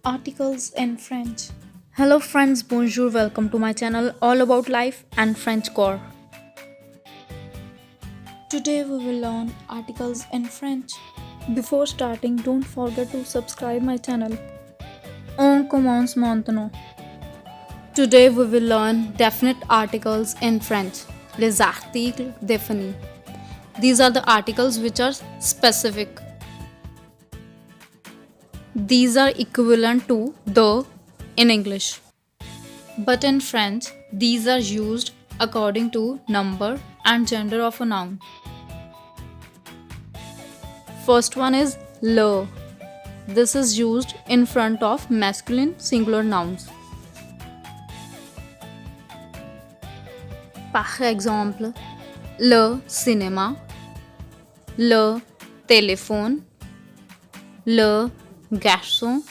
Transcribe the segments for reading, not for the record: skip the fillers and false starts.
Articles in French. Hello friends, bonjour, welcome to my channel all about life and French core. Today we will learn articles in French. Before starting, don't forget to subscribe my channel. On commence maintenant. Today we will learn definite articles in French. Les articles définis. These are the articles which are specific. These are equivalent to the in English. But in French, these are used according to number and gender of a noun. First one is le. This is used in front of masculine singular nouns. Par exemple, le cinéma, le téléphone, le garçon,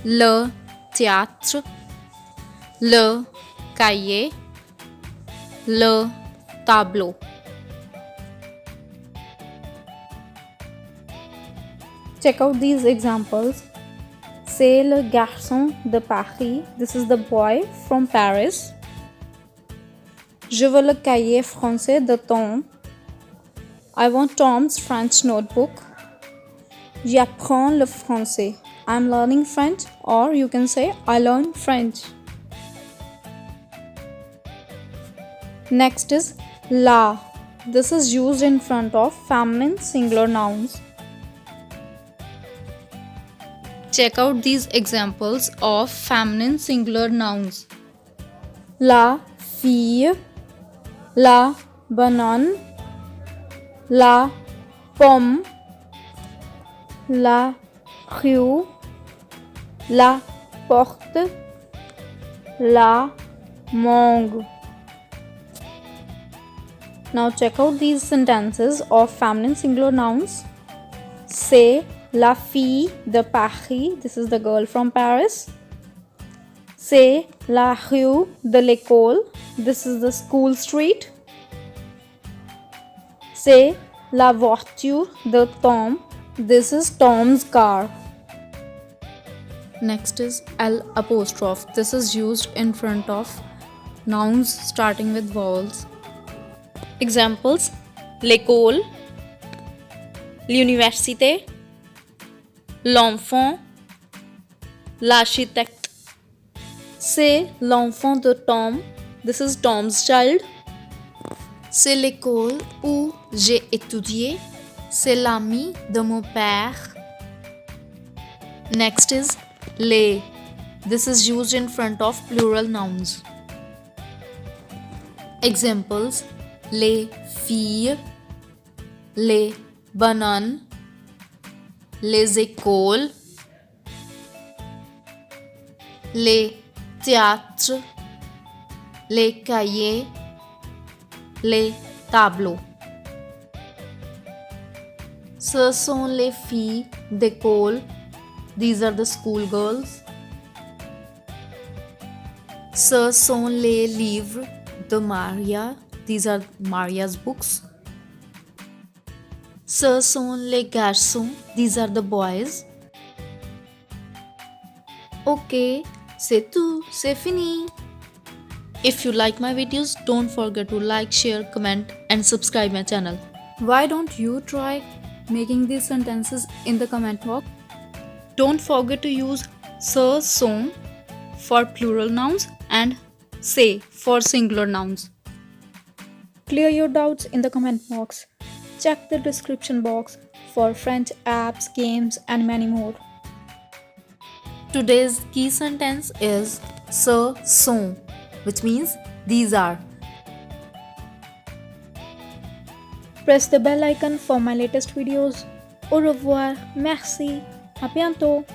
le théâtre, le cahier, le tableau. Check out these examples. C'est le garçon de Paris. This is the boy from Paris. Je veux le cahier français de Tom. I want Tom's French notebook. J'apprends le français. I'm learning French, or you can say I learn French. Next is la. This is used in front of feminine singular nouns. Check out these examples of feminine singular nouns. La fille, la banane, la pomme, la rue, la porte, la mangue. Now check out these sentences of feminine singular nouns. C'est la fille de Paris. This is the girl from Paris. C'est la rue de l'école. This is the school street. C'est la voiture de Tom. This is Tom's car. Next is L apostrophe. This is used in front of nouns starting with vowels. Examples: l'école, l'université, l'enfant, l'architecte. C'est l'enfant de Tom. This is Tom's child. C'est l'école où j'ai étudié. C'est l'ami de mon père. Next is les. This is used in front of plural nouns. Examples: les filles, les bananes, les écoles, les théâtres, les cahiers, les tableaux. Ce sont les filles d'école. These are the school girls. Ce sont les livres de Maria. These are Maria's books. Ce sont les garçons. These are the boys. Okay, c'est tout. C'est fini. If you like my videos, don't forget to like, share, comment and subscribe my channel. Why don't you try making these sentences in the comment box? Don't forget to use ce, sont for plural nouns and c'est for singular nouns. Clear your doubts in the comment box. Check the description box for French apps, games and many more. Today's key sentence is ce sont, which means these are. Press the bell icon for my latest videos. Au revoir, merci, à bientôt.